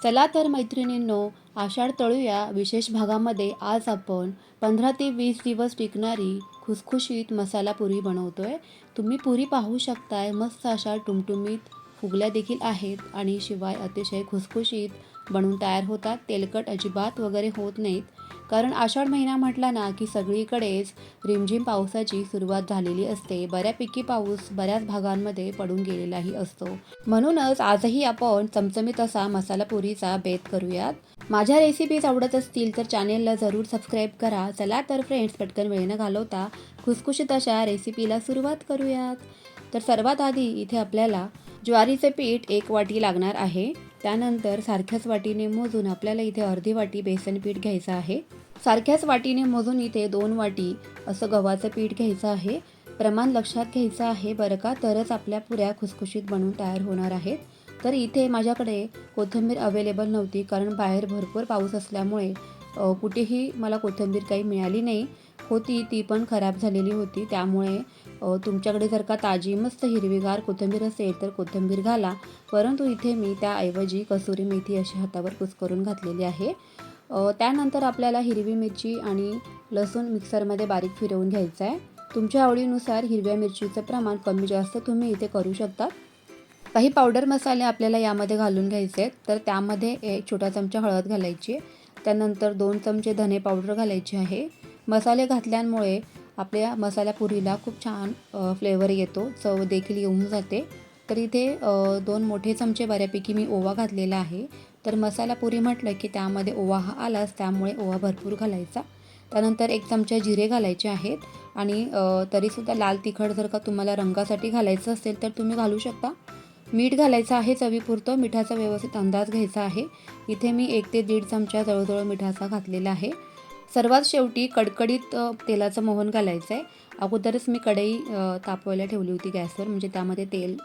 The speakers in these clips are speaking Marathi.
चला तर मैत्रिणींनो, आषाढ तळूया विशेष भागामध्ये आज आपण 15 ते 20 दिवस टिकणारी खुसखुशीत मसाला पुरी बनवतोय. तुम्ही पुरी पाहू शकताय, मस्त अशा टुमटुमीत फुगल्या देखील आहेत आणि शिवाय अतिशय खुसखुशीत बनून तयार होतात. तेलकट अजिबात वगैरे होत नाहीत. कारण आषाढ महिना म्हटला ना की सगळीकडेच रिमझिम पावसाची सुरुवात झालेली असते. बऱ्यापैकी पाऊस बऱ्याच भागांमध्ये पडून गेलेलाही असतो. म्हणूनच आजही आपण चमचमीत असा मसाला पुरीचा बेत करूयात. माझ्या रेसिपीज आवडत असतील तर चॅनेलला जरूर सबस्क्राईब करा. चला तर फ्रेंड्स, पटकन वेळ न घालवता खुसखुशीत अशा रेसिपीला सुरुवात करूयात. तर सर्वात आधी इथे आपल्याला ज्वारीचे पीठ 1 वाटी लागणार आहे. त्यानंतर सारख्याच वाटीने मोजून आपल्याला इथे अर्धी वाटी बेसन पीठ घ्यायचं आहे. सारख्याच वाटीने मोजून इथे 2 वाटी असं गव्हाचं पीठ घ्यायचं आहे. प्रमाण लक्षात घ्यायचं आहे बरं का, तरच आपल्या पुऱ्या खुसखुशीत बनून तयार होणार आहेत. तर इथे माझ्याकडे कोथिंबीर अवेलेबल नव्हती, कारण बाहेर भरपूर पाऊस असल्यामुळे कुठेही मला कोथिंबीर काही मिळाली नाही. होती ती पण खराब झालेली होती. त्यामुळे तुमच्याकडे जर का ताजी मस्त हिरवीगार कोथिंबीर असेल तर कोथिंबीर घाला. परंतु इथे मी त्याऐवजी कसुरी मेथी अशी हातावर कुस्करून घातलेली आहे. त्यानंतर आपल्याला हिरवी मिरची आणि लसूण मिक्सरमध्ये बारीक फिरवून घ्यायचं आहे. तुमच्या आवडीनुसार हिरव्या मिरचीचं प्रमाण कमी जास्त तुम्ही इथे करू शकता. काही पावडर मसाले आपल्याला यामध्ये घालून घ्यायचे आहेत. तर त्यामध्ये 1 छोटा चमचा हळद घालायची. त्यानंतर 2 चमचे धने पावडर घालायची आहे. मसाले घातल्यामुळे आपल्या मसाला पुरीला खूप छान फ्लेवर येतो, चव देखील येऊन जाते. तर इथे 2 मोठे चमचे बऱ्यापैकी मी ओवा घातलेला आहे. तर मसाला पुरी म्हटलं की त्यामध्ये ओवा हा आलाच, त्यामुळे ओवा भरपूर घालायचा. त्यानंतर 1 चमचा जिरे घालायचे आहेत आणि तरीसुद्धा लाल तिखट जर का तुम्हाला रंगासाठी घालायचं असेल तर तुम्ही घालू शकता. मीठ घालायचं आहे चवीपुरतं. मिठाचा व्यवस्थित अंदाज घ्यायचा आहे. इथे मी 1 ते 1.5 चमचा जवळजवळ मिठाचा घातलेला आहे. सर्वात शेवटी कडकडीत तेलाचं मोहन घालायचं आहे. अगोदरच मी कढई तापवायला ठेवली होती गॅसवर, म्हणजे त्यामध्ये तेल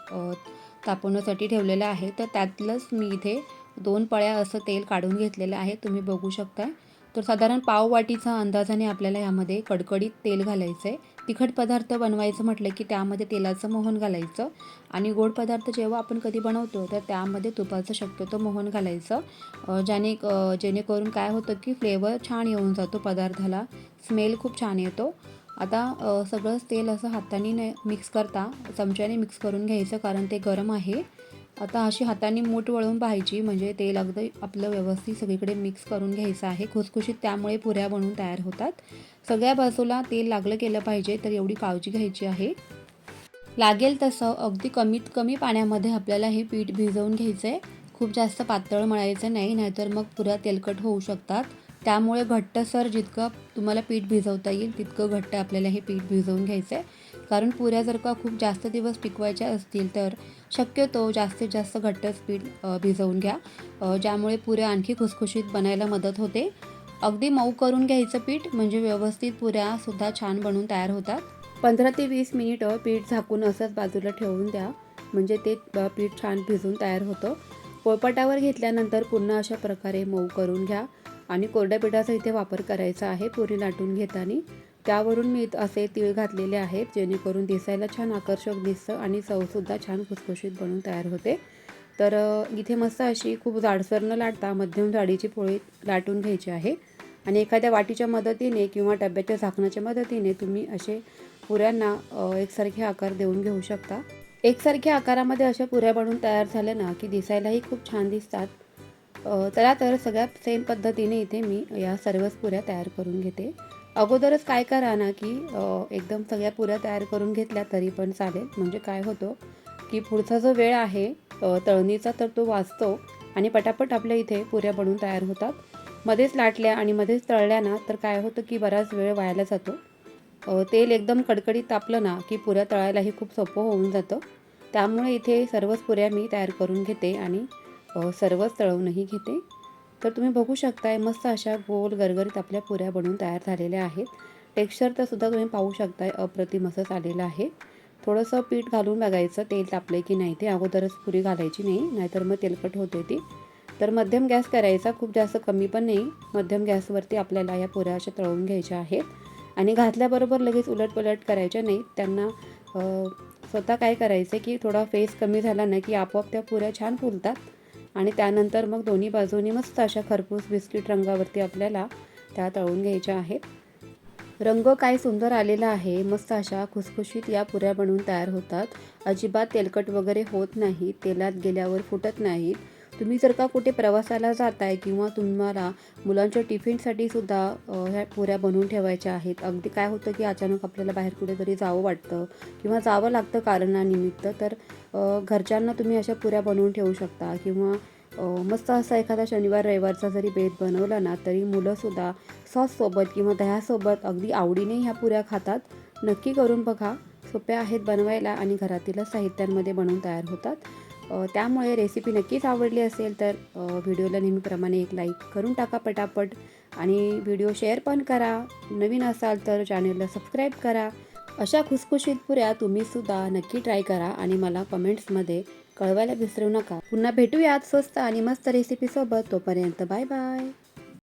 तापवण्यासाठी ठेवलेलं आहे. तर त्यातलंच मी इथे 2 पळ्या असं तेल काढून घेतलेलं आहे, तुम्ही बघू शकता. तर साधारण पाव वाटीचा अंदाजाने आपल्याला यामध्ये कडकडीत तेल घालायचं आहे. तिखट पदार्थ बनवायचं म्हटलं की त्यामध्ये तेलाचं मोहन घालायचं आणि गोड पदार्थ जेव्हा आपण कधी बनवतो तर त्यामध्ये तुपाचं शक्यतो मोहन घालायचं. जेणेकरून काय होतं की फ्लेवर छान येऊन जातो पदार्थाला, स्मेल खूप छान येतो. आता सगळंच तेल असं हाताने मिक्स करता चमच्याने मिक्स करून घ्यायचं, कारण ते गरम आहे. आता अशी हाताने मूठ वळून पाहायची, म्हणजे तेल अगदी आपलं व्यवस्थित सगळीकडे मिक्स करून घ्यायचं आहे खुसखुशीत, त्यामुळे पुऱ्या बनवून तयार होतात. सगळ्या बाजूला तेल लागलं गेलं पाहिजे, तर एवढी काळजी घ्यायची आहे. लागेल तसं अगदी कमीत कमी पाण्यामध्ये आपल्याला हे पीठ भिजवून घ्यायचं आहे. खूप जास्त पातळ मळायचं नाही, नाहीतर मग पुऱ्या तेलकट होऊ शकतात. त्यामुळे घट्टसर जितकं तुम्हाला पीठ भिजवता येईल तितकं घट्ट आपल्याला हे पीठ भिजवून घ्यायचं आहे. कारण पुऱ्या जर का खूप जास्त दिवस टिकवायच्या असतील तर शक्यतो जास्तीत जास्त घट्टच पीठ भिजवून घ्या, ज्यामुळे पुऱ्या आणखी खुसखुशीत बनायला मदत होते. अगदी मऊ करून घ्यायचं पीठ, म्हणजे व्यवस्थित पुऱ्यासुद्धा छान बनवून तयार होतात. 15 ते 20 मिनिटं पीठ झाकून असंच बाजूला ठेवून द्या, म्हणजे ते पीठ छान भिजून तयार होतं. पोळपाटावर घेतल्यानंतर पुन्हा अशा प्रकारे मऊ करून घ्या आणि कोरड्या पिठाचा इथे वापर करायचा आहे पुरी लाटून घेताना. त्यावरून मी असे तीळ घातलेले आहेत, जेणेकरून दिसायला छान आकर्षक दिसतं आणि चवसुद्धा छान खुसखुशीत बनून तयार होते. तर इथे मस्त अशी खूप जाडसर न लाटता मध्यम जाडीची पोळी लाटून घ्यायची आहे आणि एखाद्या वाटीच्या मदतीने किंवा डब्याच्या झाकणाच्या मदतीने तुम्ही असे पुऱ्यांना एकसारखे आकार देऊन घेऊ शकता. एकसारख्या आकारामध्ये अशा पुऱ्या बनवून तयार झाल्या ना की दिसायलाही खूप छान दिसतात. चला तर सगळ्या सेम पद्धतीने इथे मी या सर्वच पुऱ्या तयार करून घेते. अगोदरच काय करा ना की एकदम सगळ्या पुऱ्या तयार करून घेतल्या तरी पण चालेल, म्हणजे काय होतं की पुढचा जो वेळ आहे तळणीचा तर तो वाचतो आणि पटापट आपल्या इथे पुऱ्या बनवून तयार होतात. मध्येच लाटल्या आणि मध्येच तळल्या ना तर काय होतं की बराच वेळ वायाला जातो. तेल एकदम कडकडीत तापलं ना की पुऱ्या तळायलाही खूप सोपं होऊन जातं. त्यामुळे इथे सर्वच पुऱ्या मी तयार करून घेते आणि सर्वच तळवूनही घेते. तर तुम्ही बघू शकताय मस्त अशा गोल गरगरीत आपल्या पुऱ्या बनवून तयार झालेल्या आहेत. टेक्स्चर तर सुद्धा तुम्ही पाहू शकताय, अप्रतिम असं आलेलं आहे. थोडंसं पीठ घालून बघायचं तेल तापलं की नाही, ते अगोदरच पुरी घालायची नाही, नाहीतर मग तेलकट होते ती. तर मध्यम गॅस करायचा, खूप जास्त कमी पण नाही, मध्यम गॅसवरती आपल्याला या पुऱ्या अशा तळून घ्यायच्या आहेत. आणि घातल्याबरोबर लगेच उलटपलट करायच्या नाही. त्यांना स्वतः काय करायचं की थोडा फेस कमी झाला ना की आपोआप त्या पुऱ्या छान फुलतात. आणि त्यानंतर मग दोन्ही बाजूनी मस्त अशा खरपूस बिस्किट रंगावरती आपल्याला त्या तळून घ्यायच्या आहेत. रंग काय सुंदर आलेला आहे. मस्त अशा खुसखुशीत या पुऱ्या बनवून तयार होतात. अजिबात तेलकट वगैरे होत नाही, तेलात गेल्यावर फुटत नाहीत. तुम्ही जर का कुठे प्रवासाला जाताय किंवा तुम्हाला मुलांच्या टिफिनसाठी सुद्धा ह्या पुऱ्या बनवून ठेवायच्या आहेत. अगदी काय होतं की अचानक आपल्याला बाहेर कुठेतरी जावं वाटतं किंवा जावं लागतं कारणानिमित्त, तर घरच्यांना तुम्ही अशा पुऱ्या बनवून ठेवू शकता. किंवा मस्त असा एखादा शनिवार रविवारचा जरी बेत बनवला ना, तरी मुलंसुद्धा सॉससोबत किंवा दह्यासोबत अगदी आवडीने ह्या पुऱ्या खातात. नक्की करून बघा. सोप्या आहेत बनवायला आणि घरातीलच साहित्यांमध्ये बनवून तयार होतात. त्यामुळे रेसिपी नक्कीच आवडली असेल तर व्हिडिओला नेहमीप्रमाणे एक लाईक करून टाका पटापट आणि व्हिडिओ शेअर पण करा. नवीन असाल तर चॅनलला सबस्क्राईब करा. अशा खुसखुशीत पुऱ्या तुम्हीसुद्धा नक्की ट्राय करा आणि मला कमेंट्समध्ये कळवायला विसरू नका. पुन्हा भेटूयात स्वस्त आणि मस्त रेसिपीसोबत. तोपर्यंत बाय बाय.